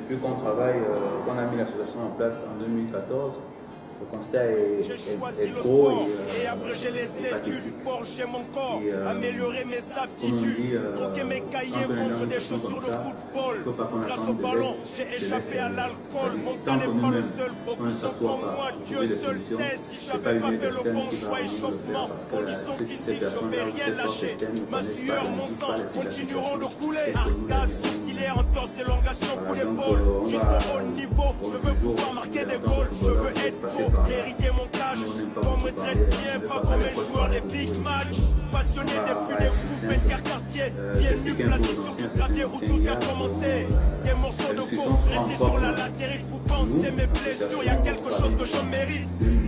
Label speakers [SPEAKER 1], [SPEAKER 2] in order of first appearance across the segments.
[SPEAKER 1] depuis qu'on travaille, qu'on a mis l'association en place en 2014, le constat est gros et
[SPEAKER 2] abrégé les études, forger mon corps, améliorer mes
[SPEAKER 1] aptitudes,
[SPEAKER 2] troquer mes cahiers contre des chaussures de football. Grâce au ballon, j'ai échappé à l'alcool. Mon temps n'est pas le seul, beaucoup sont comme moi. Dieu seul sait si j'avais pas fait le bon choix. Échauffement, conditions physiques, je ne vais rien lâcher. Ma sueur, mon sang continueront de couler. Arcade, sourcilière, entorse, élongation pour l'épaule. Jusqu'au haut niveau, je veux pouvoir marquer des goals. Je veux être beau, mériter mon cash. Qu'on me traite bien, pas comme un joueur des big matchs. Passionné depuis les coupes interquartiers. Bienvenue placé sur du gravier où tout a commencé. Des morceaux de coke restés sur la latérite pour penser mes blessures. Y'a quelque chose que je mérite.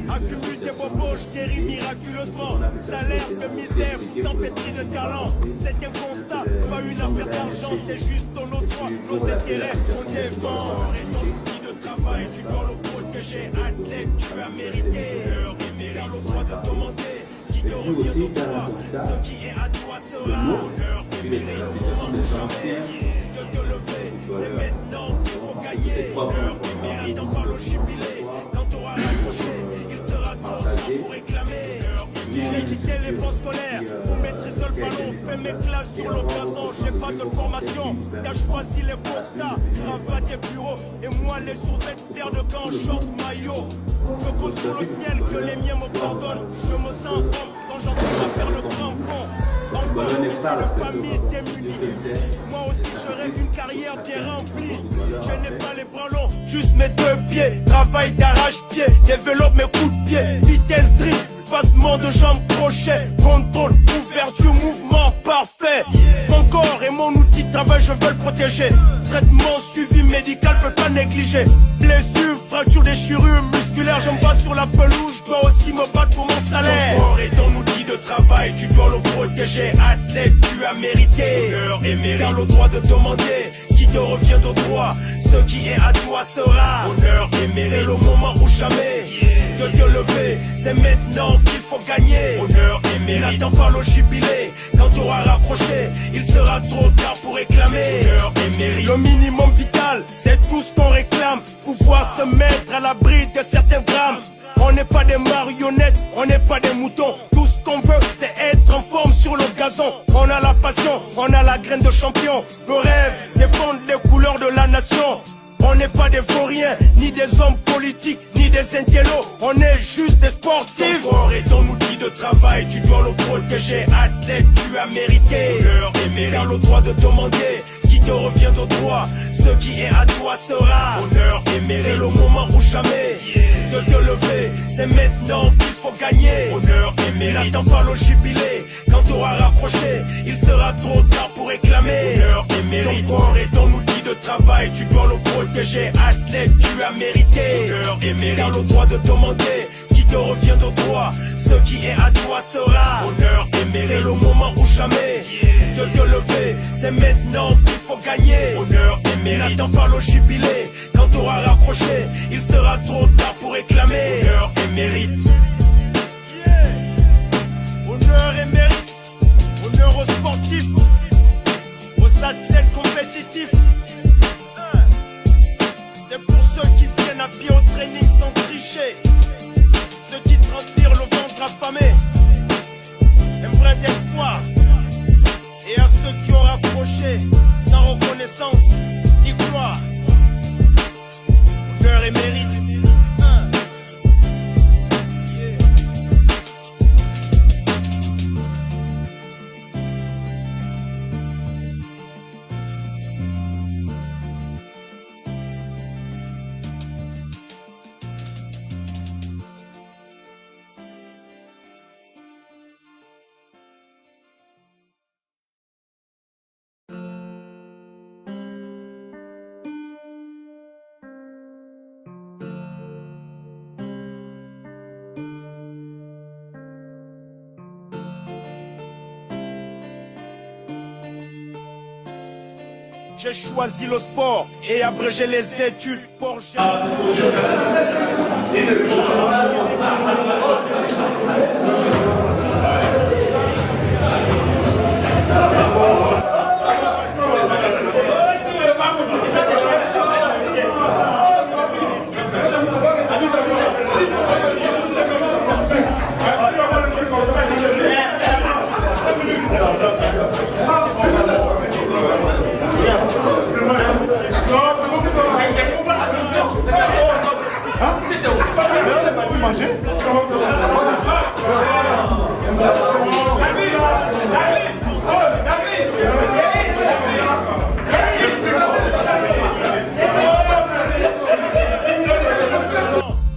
[SPEAKER 2] Accumule des bobos, je guéris miraculeusement. Salaire de misère, tempétrie de talent. C'est un constat, pas une affaire d'argent. C'est juste ton autre droit, nos intérêts, on défend. Et ton outil de travail, tu dois le protéger. Athlète, tu as mérité. Heure et mérite, le droit de demander. Ce qui te revient de toi, ce qui est à toi sera. Honneur et mérite, de te lever. C'est maintenant qu'il faut gagner. Heure et mérite, encore le jubilé. Quand tu auras raccroché, il sera trop tard pour réclamer. J'ai quitté les plans scolaires pour maîtriser le ballon. Fais mes classes sur le gazon, j'ai pas de formation. T'as choisi les constats, cravate et bureau. Et moi les sous-vêtements de camp, short, maillot. Je compte sur le ciel que les miens me pardonnent. Je me sens homme quand j'entends faire le grand con. Encore une histoire de famille démunie. Moi aussi je rêve d'une carrière bien remplie. Je n'ai pas les bras longs, juste mes deux pieds. Travail d'arrache-pied, développe mes coups de pied. Vitesse dribble, passement de jambes, crochet. Contrôle, ouverture, mouvement parfait. Mon corps et mon outil de travail, je veux le protéger. Traitement, suivi médical, peux pas négliger. Blessure, fracture, déchirure musculaire. Je me bats sur la pelouse, je dois aussi me battre pour mon salaire. Ton corps est ton outil de travail, tu dois le protéger. Athlète, tu as mérité. Honneur et mérite, car le droit de demander ce qui te revient de droit. Ce qui est à toi sera. Honneur et mérite, c'est le moment ou jamais de te lever. C'est maintenant qu'il faut gagner. Honneur et mérite, n'attends pas le jubilé. Quand tu auras rapproché, il sera trop tard pour réclamer. Honneur et mérite, le minimum vital, c'est tout ce qu'on réclame. Pouvoir se mettre à l'abri de certains drames. On n'est pas des marionnettes, on n'est pas des moutons. Tout ce qu'on veut, c'est être en forme sur le gazon. On a la passion, on a la graine de champion. Le rêve, défendre les couleurs de la nation. On n'est pas des vauriens, ni des hommes politiques, ni des intellos. On est juste des sportifs. Ton corps est ton outil de travail, tu dois le protéger. Athlète, tu as mérité. Honneur et mérite, car le droit de demander ce qui te revient de droit. Ce qui est à toi sera. Honneur et mérite, c'est le moment ou jamais de te lever. C'est maintenant qu'il faut gagner. Honneur et mérite, n'attends pas le jubilé. Quand tu auras rapproché, il sera trop tard pour réclamer. Honneur et mérite, ton corps est ton outil de travail, tu dois le protéger. Athlète, tu as mérité. Honneur et mérite, car le droit de demander ce qui te revient de droit. Ce qui est à toi sera. Honneur et mérite, c'est le moment ou jamais de te lever. C'est maintenant qu'il faut gagner. Honneur et mérite, n'attends pas le jubilé. Quand tu auras rapproché, il sera trop tard pour réclamer. Honneur et mérite. Honneur et mérite. Honneur aux sportifs, aux athlètes compétitifs. C'est pour ceux qui viennent à pied au training sans tricher. Ceux qui transpirent le ventre affamé. Un brin d'espoir. Et à ceux qui ont rapproché sans reconnaissance ni gloire. Honneur et mérite. J'ai choisi le sport et abrégé les études pour...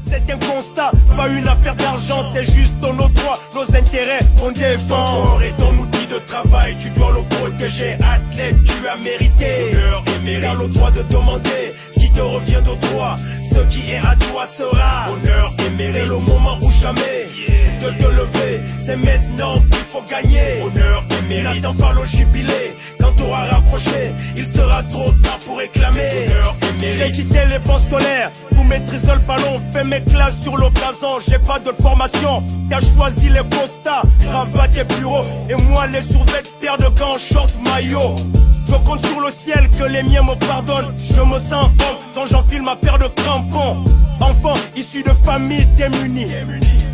[SPEAKER 3] C'est un constat, pas une affaire d'argent, c'est juste nos droits, nos intérêts qu'on défend. Ton corps est ton outil de travail, tu dois le protéger. Athlète, tu as mérité honneur et mérite. T'as le droit de demander ce qui te revient de droit. Ce qui est à toi sera honneur et mérite. C'est le moment ou jamais de te lever, c'est maintenant qu'il faut gagner. Honneur et mérite. N'attends pas le jubilé, quand t'auras rapproché, il sera trop tard pour réclamer. Honneur et mérite. J'ai quitté les bancs scolaires pour maîtriser le ballon, fais mes classes sur le gazon. J'ai pas de formation, t'as choisi les costards, cravate et bureau, et moi les survêtements, paire de gants, short, maillot. Je compte sur le ciel que les miens me pardonnent. Je me sens homme quand j'enfile ma paire de crampons. Enfant issu de famille démunie,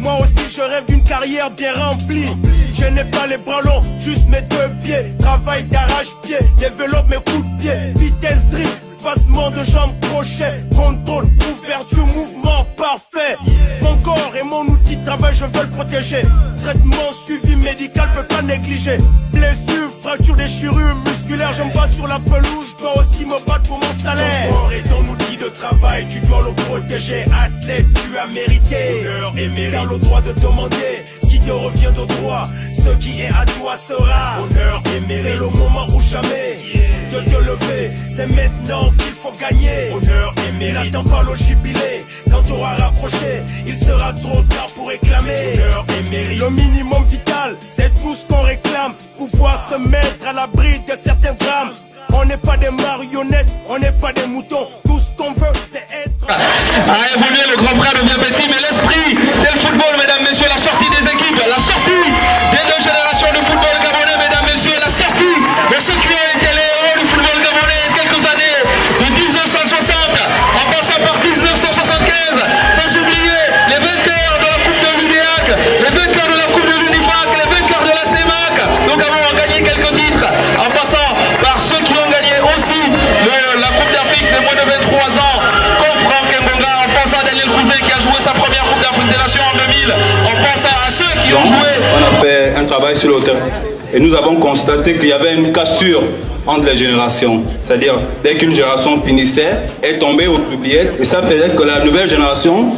[SPEAKER 3] moi aussi je rêve d'une carrière bien remplie. Je n'ai pas les bras longs, juste mes deux pieds. Travail d'arrache-pied, développe mes coups de pied. Vitesse dribble, passement de jambes, crochet. Contrôle, ouverture, mouvement parfait. Mon corps est mon outil de travail, je veux le protéger. Traitement, suivi médical, peux pas négliger. Blessure, fracture, déchirure musculaire. Je me bats sur la pelouse, je dois aussi me battre pour mon salaire. Ton corps est ton outil de travail, tu dois le protéger. Athlète, tu as mérité honneur et mérite. T'as le droit de demander ce qui te revient de droit. Ce qui est à toi sera honneur et mérite. C'est le moment ou jamais de te lever, c'est maintenant qu'il faut gagner. Honneur et mérite. N'attends pas le jubilé, quand t'auras rapproché, il sera trop tard pour réclamer. Honneur et mérite. Le minimum vital, c'est tout ce qu'on réclame. Pouvoir se mettre à l'abri de certains drames. On n'est pas des marionnettes, on n'est pas des moutons. Tout ce qu'on veut, c'est être...
[SPEAKER 4] A évolué le grand frère devient petit, mais l'esprit, c'est le football, mesdames, messieurs, la sortie des équipes, la sortie des deux générations de football gabonais, mesdames, messieurs, la sortie de ceux qui ont été les héros du football gabonais quelques années, de 1960, en passant par 1975, sans oublier les vainqueurs de la Coupe de l'UDEAC, les vainqueurs de la Coupe de l'Unifac, les vainqueurs de la CEMAC. Nous avons gagné quelques titres, en passant par ceux qui ont gagné aussi la Coupe d'Afrique de moins de 23 ans, comme Franck Ngonga, en pensant à Daniel Kouzé qui a joué sa première Coupe d'Afrique des Nations en 2000, en pensant à ceux qui ont joué.
[SPEAKER 2] On a fait un travail sur le terrain et nous avons constaté qu'il y avait une cassure entre les générations. C'est-à-dire, dès qu'une génération finissait, elle tombait aux oubliettes et ça faisait que la nouvelle génération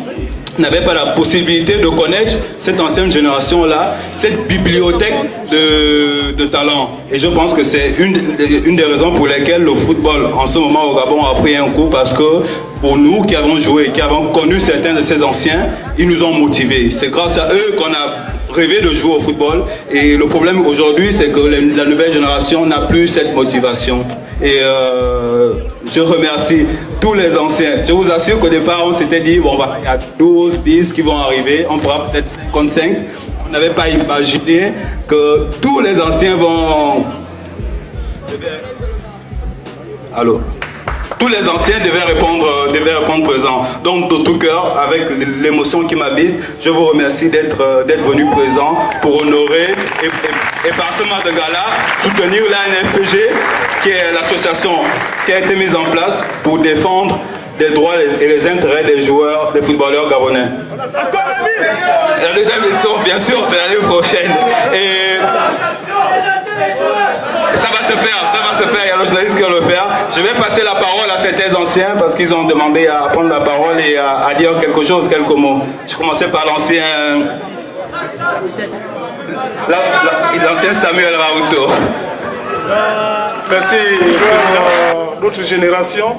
[SPEAKER 2] n'avait pas la possibilité de connaître cette ancienne génération-là, cette bibliothèque de talents. Et je pense que c'est une des raisons pour lesquelles le football, en ce moment au Gabon, a pris un coup, parce que pour nous qui avons joué, qui avons connu certains de ces anciens, ils nous ont motivés. C'est grâce à eux qu'on a rêvé de jouer au football. Et le problème aujourd'hui, c'est que la nouvelle génération n'a plus cette motivation. Et je remercie tous les anciens. Je vous assure qu'au départ, on s'était dit, bon, il y a 12, 10 qui vont arriver, on pourra peut-être 55. On n'avait pas imaginé que tous les anciens vont... Allô? Tous les anciens devaient répondre présent. Donc de tout cœur, avec l'émotion qui m'habite, je vous remercie d'être venu présent pour honorer et par ce match de gala, soutenir l'ANFPG, qui est l'association qui a été mise en place pour défendre les droits et les intérêts des joueurs, des footballeurs gabonais. La deuxième édition, bien sûr, c'est l'année prochaine. Et ça va se faire, il y a le journaliste qui va le faire. Je vais passer la parole à certains anciens parce qu'ils ont demandé à prendre la parole et à dire quelque chose, quelques mots. Je commençais par l'ancien Samuel Raouto.
[SPEAKER 5] Merci, notre génération.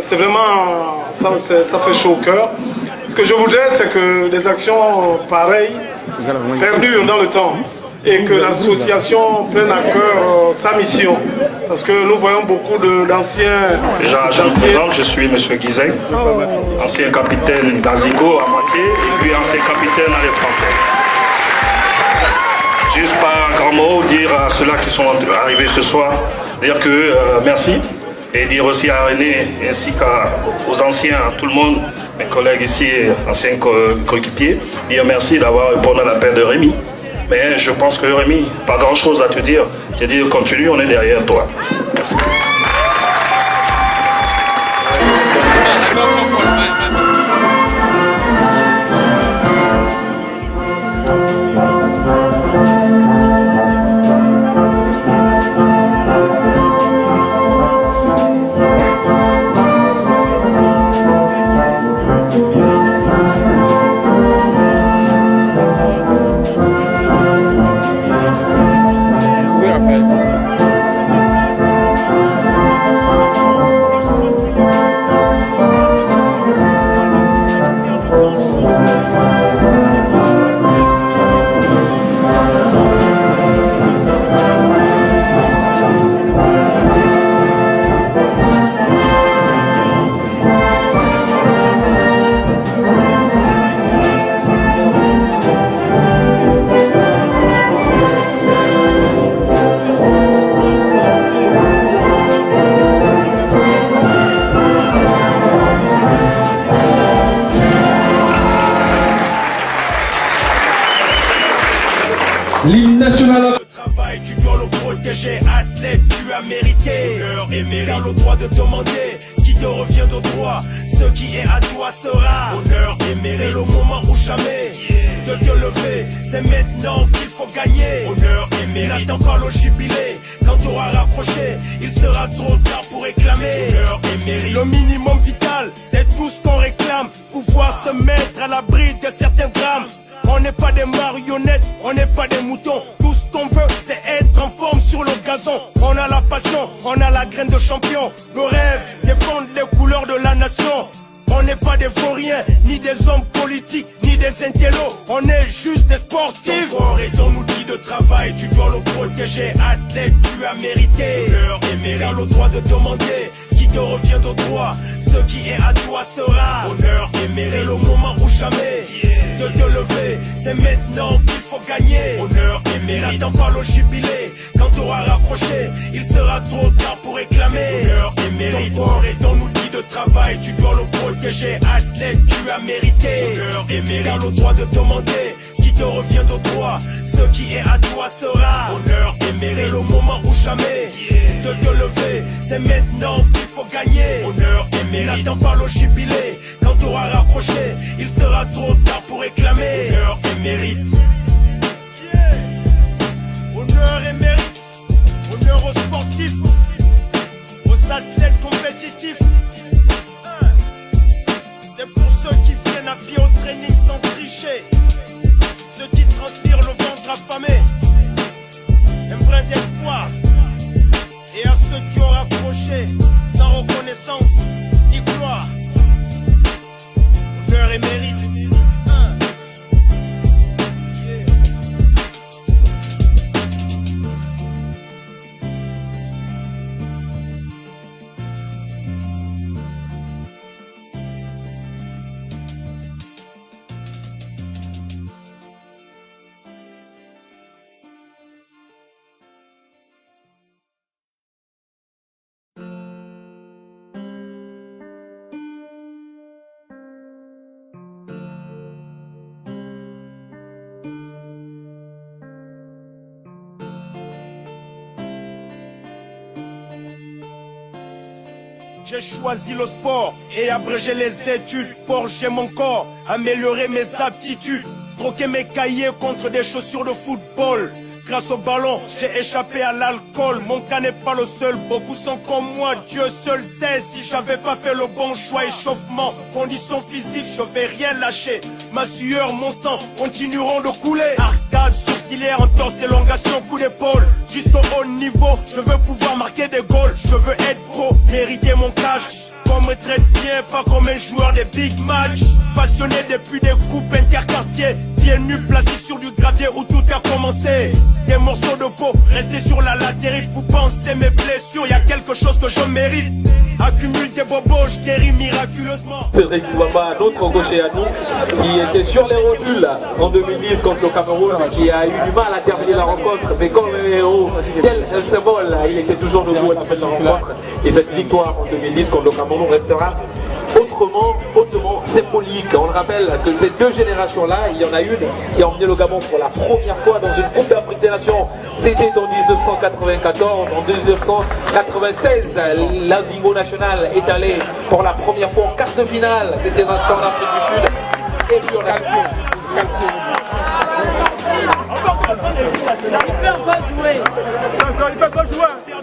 [SPEAKER 5] C'est vraiment, ça fait chaud au cœur. Ce que je voudrais, c'est que des actions pareilles perdurent dans le temps et que l'association prenne à cœur sa mission. Parce que nous voyons beaucoup d'anciens...
[SPEAKER 6] Je me présente, je suis M. Guizet, ancien capitaine d'Azigo à moitié et puis ancien capitaine à l'étranger. Juste par un grand mot, dire à ceux-là qui sont arrivés ce soir, dire que merci. Et dire aussi à René ainsi qu'aux anciens, à tout le monde, mes collègues ici, anciens coéquipiers, dire merci d'avoir répondu à l'appel de Rémi. Mais je pense que Rémi, pas grand-chose à te dire. Je dis continue, on est derrière toi. Merci.
[SPEAKER 4] L'hymne national.
[SPEAKER 3] Travail, tu dois le protéger, athlète, tu as mérité. Honneur et mérite, t'as le droit de demander ce qui te revient de droit. Ce qui est à toi sera honneur et mérite. C'est le moment ou jamais de te lever. C'est maintenant qu'il faut gagner. Honneur et mérite. N'attends pas le jubilé. Quand tu auras raccroché, il sera trop tard pour réclamer. Honneur et mérite. Le minimum vital, c'est tout ce qu'on réclame. Pouvoir se mettre à l'abri de certains drames. On n'est pas des marionnettes, on n'est pas des moutons. Tout ce qu'on veut, c'est être en forme sur le gazon. On a la passion, on a la graine de champion. Le rêve, défendre les couleurs de la nation. On n'est pas des vauriens, ni des hommes politiques, ni des intellos. On est juste des sportifs. Ton corps est ton outil de travail, tu dois le protéger. Athlète, tu as mérité. Honneur et mérite. T'as le droit de demander ce qui te revient de droit. Ce qui est à toi sera honneur et mérite. C'est le moment ou jamais de te lever. C'est maintenant qu'il faut gagner. Honneur et mérite. N'attends pas le jubilé. Quand tu auras raccroché, il sera trop tard pour réclamer. Honneur et mérite. Ton corps est ton outil de travail, tu dois le protéger. Athlète, tu as mérité. Honneur et mérite. T'as le droit de demander ce qui te revient de droit. Ce qui est à toi sera honneur et mérite. C'est le moment ou jamais de te lever. C'est maintenant qu'il faut gagner. Honneur et mérite. N'attends pas le jubilé. Quand tu auras raccroché, il sera trop tard pour réclamer. Honneur et mérite. Honneur et mérite. Honneur aux sportifs, aux athlètes compétitifs. C'est pour ceux qui viennent à pied au training sans tricher. Ceux qui transpirent le ventre affamé. Un brin d'espoir. Et à ceux qui ont raccroché sans reconnaissance ni gloire. Honneur et mérite. J'ai choisi le sport et abrégé les études. Forger mon corps, améliorer mes aptitudes. Troquer mes cahiers contre des chaussures de football. Grâce au ballon, j'ai échappé à l'alcool. Mon cas n'est pas le seul, beaucoup sont comme moi. Dieu seul sait si j'avais pas fait le bon choix. Échauffement, conditions physiques, je vais rien lâcher. Ma sueur, mon sang continueront de couler. Arcade, sourcilière, entorse, élongation, coup d'épaule. Jusqu'au haut niveau, je veux pouvoir marquer des goals. Je veux être pro, mériter mon cash. Qu'on me traite bien, pas comme un joueur des big matchs. Passionné depuis des coupes interquartiers. Pieds nus, plastique sur du gravier où tout a commencé. Des morceaux de peau restés sur la latérite. Pour penser mes blessures, y a quelque chose que je mérite. Accumule des bobos, je guéris miraculeusement.
[SPEAKER 4] Cédric Kouamba, notre gaucher à nous, qui était sur les rotules en 2010 contre le Cameroun, qui a eu du mal à terminer la rencontre, mais comme un héros, tel un symbole, il était toujours debout à la fin de la rencontre. Et cette victoire en 2010 contre le Cameroun restera hautement symbolique. On le rappelle que ces deux générations-là, il y en a une qui a emmené le Gabon pour la première fois dans une Coupe d'Afrique des Nations. C'était en 1994, en 1996, l'Indigo National est allé pour la première fois en quart de finale. C'était en Afrique du Sud. Et puis on a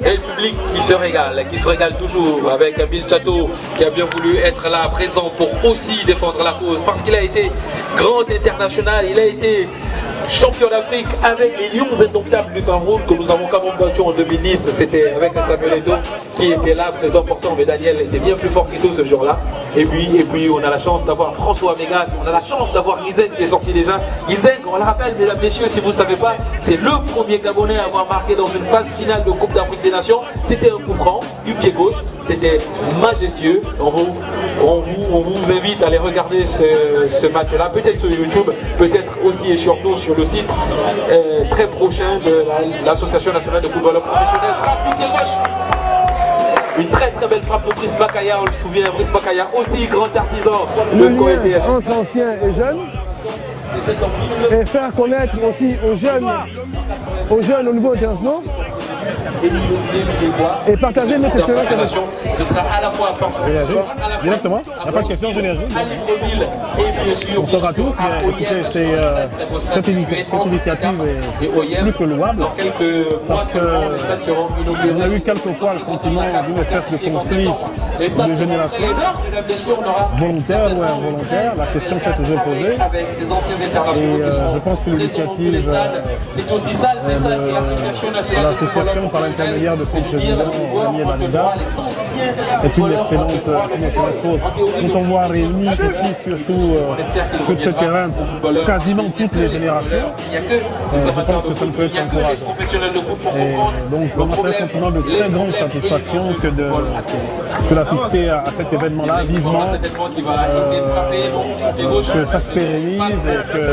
[SPEAKER 4] et le public qui se régale toujours avec Bill Chateau qui a bien voulu être là présent pour aussi défendre la cause parce qu'il a été grand international, il a été champion d'Afrique avec les Lions indomptables du Cameroun que nous avons quand même battu en 2010. C'était avec un Samuel Eto'o qui était là présent pourtant, mais Daniel était bien plus fort qu'Eto'o ce jour-là. Et puis on a la chance d'avoir François Mégas, on a la chance d'avoir Gizen qui est sorti déjà. Gizen, on le rappelle mesdames, messieurs, si vous ne savez pas, c'est le premier Gabonais à avoir marqué dans une phase finale de Coupe d'Afrique des Nations. C'était un coup franc du pied gauche, c'était majestueux. On vous invite à aller regarder ce match-là, peut-être sur YouTube, peut-être aussi et surtout sur le site très prochain de l'Association nationale de football professionnel. Frappe du pied gauche. Une très belle frappe de Brice Bakaya, on le souvient, Brice Bakaya aussi grand artisan.
[SPEAKER 7] Le lien entre anciens et jeunes, et faire connaître aussi aux jeunes aux jeunes au niveau international et partager notre expérience.
[SPEAKER 4] Ce sera à la fois important.
[SPEAKER 7] Directement, il n'y a pas de question d'énergie. Bonsoir à tous. Écoutez, cette initiative est plus que louable parce qu'on a eu quelquefois le sentiment d'une espèce de conflit de génération, volontaire ou involontaire. La question s'est toujours posée. Et je pense que l'initiative de l'association par l'intermédiaire de son président Rémi Banega est une excellente chose. Quand on voit réunir ici, surtout sur ce terrain, quasiment toutes les générations, je pense que ça ne peut être encourageant. Et donc on a fait simplement de très grande satisfaction que d'assister à cet événement-là vivement, que ça se pérennise et que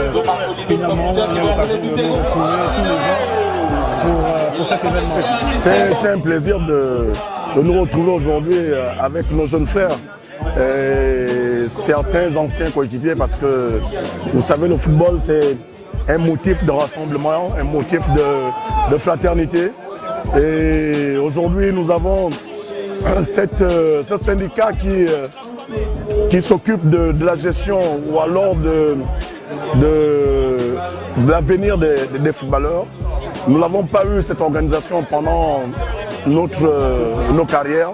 [SPEAKER 7] finalement on ait l'occasion de nous retrouver tous les ans pour cet événement.
[SPEAKER 8] C'est un plaisir de nous retrouver aujourd'hui avec nos jeunes frères et certains anciens coéquipiers parce que vous savez le football c'est un motif de rassemblement, un motif de fraternité et aujourd'hui nous avons ce syndicat qui s'occupe de la gestion ou alors de l'avenir des footballeurs. Nous n'avons pas eu cette organisation pendant nos carrières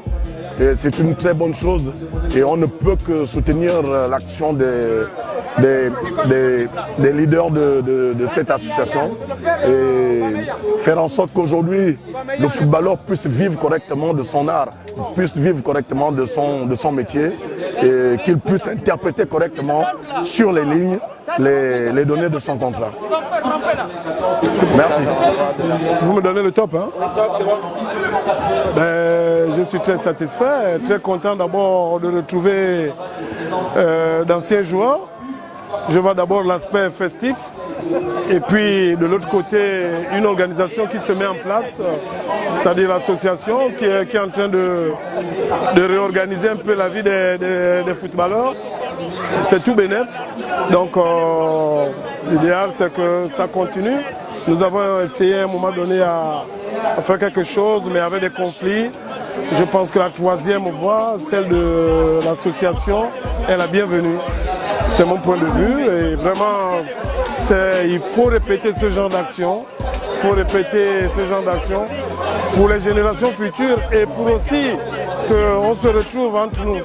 [SPEAKER 8] et c'est une très bonne chose et on ne peut que soutenir l'action des leaders de cette association et faire en sorte qu'aujourd'hui le footballeur puisse vivre correctement de son art, puisse vivre correctement de son métier et qu'il puisse interpréter correctement sur les lignes les données de son contrat. Merci.
[SPEAKER 5] Vous me donnez le top, hein? Je suis très satisfait, très content d'abord de retrouver d'anciens joueurs. Je vois d'abord l'aspect festif et puis de l'autre côté une organisation qui se met en place, c'est-à-dire l'association qui est en train de réorganiser un peu la vie des footballeurs. C'est tout bénef. Donc l'idéal c'est que ça continue. Nous avons essayé à un moment donné à faire quelque chose mais avec des conflits. Je pense que la troisième voie, celle de l'association, est la bienvenue. C'est mon point de vue et vraiment il faut répéter ce genre d'action. Il faut répéter ce genre d'action pour les générations futures et pour aussi qu'on se retrouve entre nous.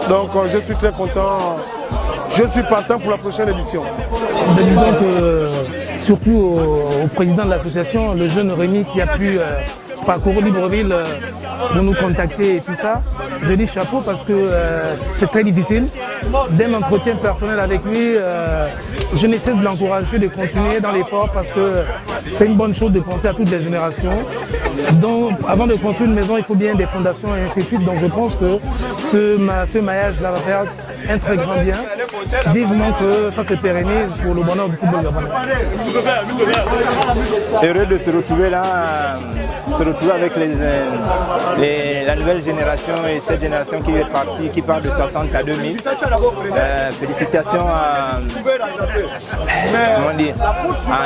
[SPEAKER 5] Donc je suis très content. Je suis partant pour la prochaine édition.
[SPEAKER 7] Donc, surtout au président de l'association, le jeune Rémi qui a pu parcourir Libreville pour nous contacter et tout ça. Je dis chapeau parce que c'est très difficile. Dès l'entretien personnel avec lui, je n'essaie de l'encourager de continuer dans l'effort parce que c'est une bonne chose de penser à toutes les générations. Donc, avant de construire une maison, il faut bien des fondations et ainsi de suite. Donc je pense que ce maillage-là va faire un très grand bien. Vivement que ça se pérennise pour le bonheur du football gabonais.
[SPEAKER 9] Heureux de se retrouver là, avec la nouvelle génération et cette génération qui est partie, qui part de 60 à 2000. Félicitations à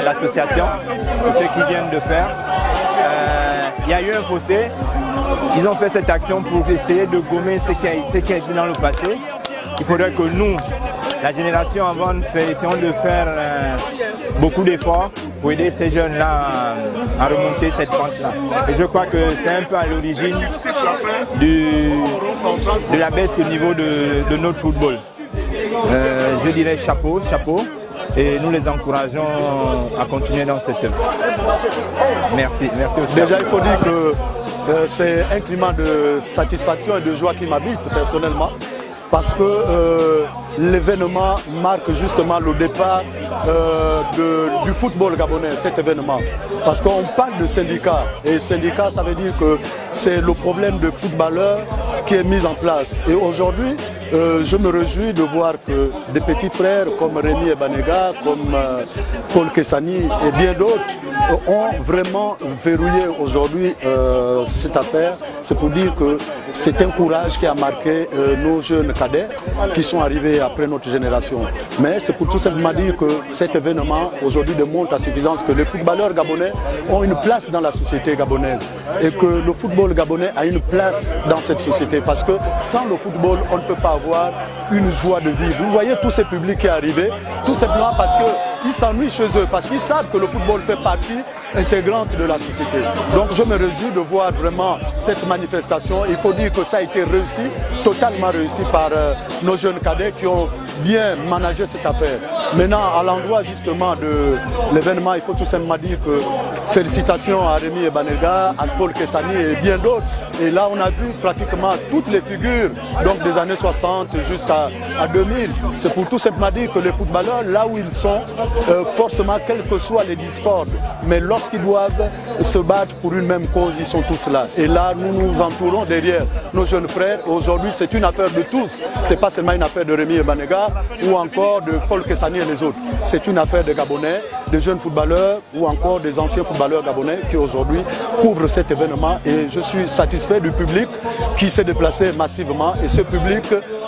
[SPEAKER 9] l'association pour ce qu'ils viennent de faire. Il y a eu un fossé. Ils ont fait cette action pour essayer de gommer ce qui a été dans le passé. Il faudrait que nous, la génération avant, essayons de faire beaucoup d'efforts pour aider ces jeunes-là à remonter cette pente-là. Et je crois que c'est un peu à l'origine de la baisse du niveau de notre football. Je dirais chapeau, chapeau. Et nous les encourageons à continuer dans cette œuvre. Merci, merci aussi.
[SPEAKER 8] Déjà, il faut dire que c'est un climat de satisfaction et de joie qui m'habite personnellement. Parce que l'événement marque justement le départ du football gabonais, cet événement. Parce qu'on parle de syndicat, et syndicat ça veut dire que c'est le problème de footballeurs qui est mis en place. Et aujourd'hui, je me réjouis de voir que des petits frères comme Rémi Banega, comme Paul Kessani et bien d'autres
[SPEAKER 10] ont vraiment verrouillé aujourd'hui cette affaire. C'est pour dire que c'est un courage qui a marqué nos jeunes cadets qui sont arrivés après notre génération. Mais c'est pour tout simplement dire que cet événement aujourd'hui démontre à suffisance que les footballeurs gabonais ont une place dans la société gabonaise et que le football gabonais a une place dans cette société parce que sans le football, on ne peut pas avoir une joie de vivre. Vous voyez tous ces publics qui sont arrivés, tout simplement parce qu'ils s'ennuient chez eux, parce qu'ils savent que le football fait partie intégrante de la société. Donc je me réjouis de voir vraiment cette manifestation. Il faut dire que ça a été réussi, totalement réussi par nos jeunes cadets qui ont bien managé cette affaire. Maintenant, à l'endroit justement de l'événement, il faut tout simplement dire que félicitations à Rémi Ebanega, à Paul Kessani et bien d'autres. Et là, on a vu pratiquement toutes les figures, donc des années 60 jusqu'à 2000. C'est pour tout simplement dire que les footballeurs, là où ils sont, forcément, quelles que soient les discordes, mais lorsqu'ils doivent se battre pour une même cause, ils sont tous là. Et là, nous nous entourons derrière nos jeunes frères. Aujourd'hui, c'est une affaire de tous. Ce n'est pas seulement une affaire de Rémi Ebanega ou encore de Paul Kessani et les autres. C'est une affaire de Gabonais, de jeunes footballeurs ou encore des anciens footballeurs gabonais qui aujourd'hui couvrent cet événement. Et je suis satisfait du public qui s'est déplacé massivement. Et ce public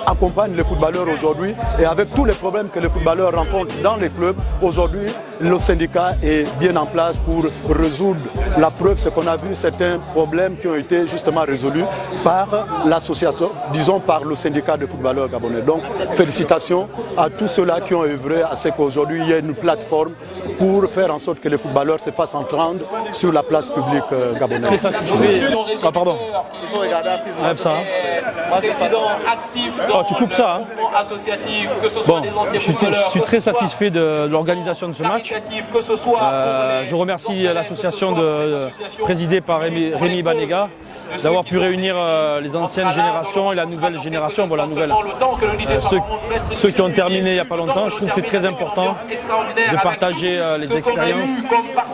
[SPEAKER 10] accompagne les footballeurs aujourd'hui. Et avec tous les problèmes que les footballeurs rencontrent dans les clubs, aujourd'hui, le syndicat est bien en place pour résoudre. La preuve, c'est qu'on a vu certains problèmes qui ont été justement résolus par l'association, disons par le syndicat de footballeurs gabonais. Donc, félicitations à tous ceux-là qui ont œuvré à ce qu'aujourd'hui, il y ait une plateforme pour faire en sorte que les footballeurs se fassent entendre sur la place publique gabonaise.
[SPEAKER 7] Ah pardon. Enlève ça. Oh, tu coupes ça. Bon, je suis très satisfait de l'organisation de ce match. Je remercie l'association présidée par Rémi Banega d'avoir pu réunir les anciennes générations et la nouvelle génération. Bon, la nouvelle, ceux qui ont terminé il n'y a pas longtemps. Je trouve que c'est très important de partager les expériences.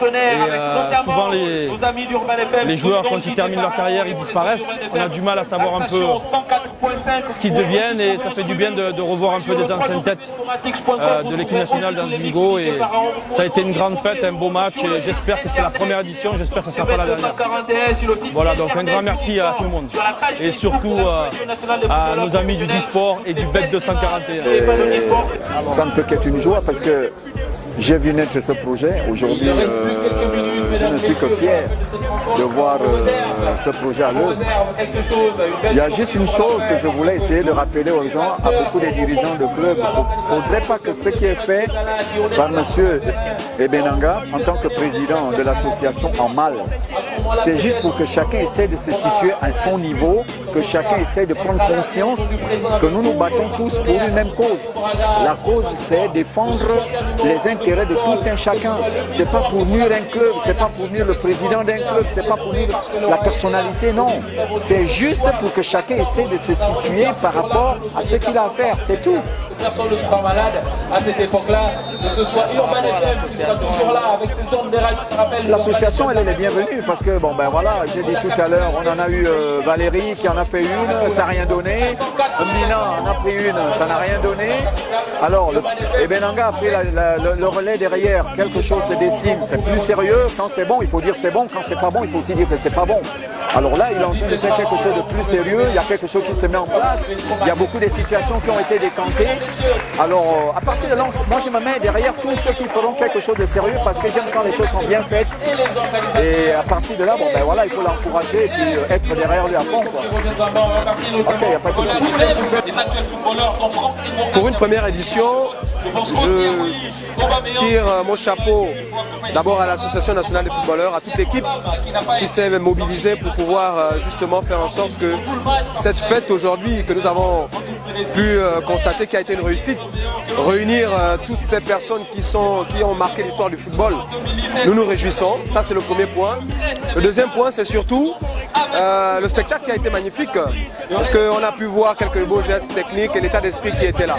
[SPEAKER 7] Et souvent les joueurs, quand ils terminent leur carrière, ils disparaissent. On a du mal à savoir un peu ce qu'ils deviennent et ça fait du bien de revoir un peu des anciennes têtes de l'équipe nationale d'Anzigo. Et ça a été une grande fête, un beau match et j'espère que c'est la première édition, j'espère que ce ne sera pas la dernière. Voilà, donc un grand merci à tout le monde et surtout à nos amis du Disport et du BET 241.
[SPEAKER 11] Ça ne peut qu'être une joie parce que j'ai vu naître ce projet. Aujourd'hui, je ne suis que fier de voir ce projet à l'œuvre. Il y a juste une chose que je voulais essayer de rappeler aux gens, à beaucoup des dirigeants de clubs. Il ne faudrait pas que ce qui est fait par M. Ebenanga en tant que président de l'association en mal. C'est juste pour que chacun essaie de se situer à son niveau, que chacun essaie de prendre conscience que nous nous battons tous pour une même cause. La cause, c'est défendre les intérêts de tout un chacun. C'est pas pour nuire un club, c'est pas pour nuire le président d'un club, c'est pas pour nuire la personnalité, non. C'est juste pour que chacun essaie de se situer par rapport à ce qu'il a à faire, c'est tout.
[SPEAKER 4] Personne ne sera malade à cette époque-là, que ce soit Urban FM qui sera toujours là avec ses hommes des rails qui se rappellent.
[SPEAKER 11] L'association, elle est bienvenue parce que, bon ben voilà, j'ai dit tout à l'heure, on en a eu Valérie qui en a fait une, ça n'a rien donné. Mina en a pris une, ça n'a rien donné. Alors, Ebenanga a pris le relais derrière, quelque chose se dessine, c'est plus sérieux. Quand c'est bon, il faut dire c'est bon, quand c'est pas bon, il faut aussi dire que c'est pas bon. Alors là, il est en train de faire quelque chose de plus sérieux, il y a quelque chose qui se met en place, il y a beaucoup de situations qui ont été décantées. Alors, à partir de là, moi je me mets derrière tous ceux qui feront quelque chose de sérieux parce que j'aime quand les choses sont bien faites. Et à partir de là, bon ben voilà, il faut l'encourager et puis être derrière lui à fond, quoi. Ok, il n'y a pas de souci.
[SPEAKER 12] Pour une première édition, je tire mon chapeau d'abord à l'Association nationale des footballeurs, à toute l'équipe qui s'est mobilisée pour pouvoir justement faire en sorte que cette fête aujourd'hui que nous avons pu constater qui a été une réussite, réunir toutes ces personnes qui ont marqué l'histoire du football. Nous nous réjouissons, ça c'est le premier point. Le deuxième point, c'est surtout le spectacle qui a été magnifique parce qu'on a pu voir quelques beaux gestes techniques et l'état d'esprit qui était là.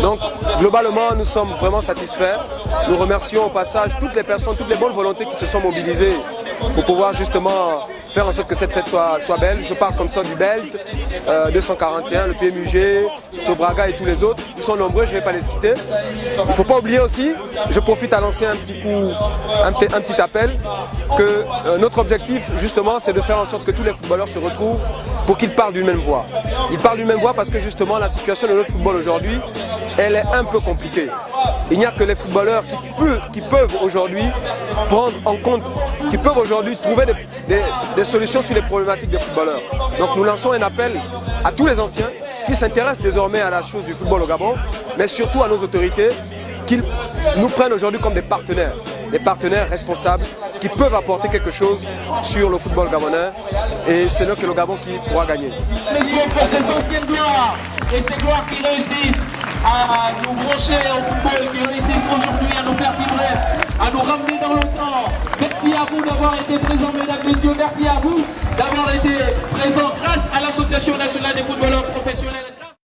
[SPEAKER 12] Donc globalement, nous sommes vraiment satisfaits. Nous remercions au passage toutes les personnes, toutes les bonnes volontés qui se sont mobilisées pour pouvoir justement faire en sorte que cette fête soit belle. Je parle comme ça du BELT 241, le PMUG, Sobraga et tous les autres. Ils sont nombreux, je ne vais pas les citer. Il ne faut pas oublier aussi, je profite à lancer un petit appel, que notre objectif justement c'est de faire en sorte que tous les footballeurs se retrouvent pour qu'ils parlent d'une même voix. Ils parlent d'une même voix parce que justement la situation de notre football aujourd'hui, elle est un peu compliquée. Il n'y a que les footballeurs qui peuvent aujourd'hui prendre en compte, qui peuvent aujourd'hui trouver des solutions sur les problématiques des footballeurs. Donc nous lançons un appel à tous les anciens qui s'intéressent désormais à la chose du football au Gabon, mais surtout à nos autorités qui nous prennent aujourd'hui comme des partenaires responsables qui peuvent apporter quelque chose sur le football gabonais et c'est là que le Gabon qui pourra gagner.
[SPEAKER 4] Messieurs, pour ces anciennes gloires et ces gloires qui réussissent à nous brancher au football, qui réussissent aujourd'hui à nous faire vibrer, à nous ramener dans le temps. Merci à vous d'avoir été présents, mesdames, messieurs. Merci à vous d'avoir été présents.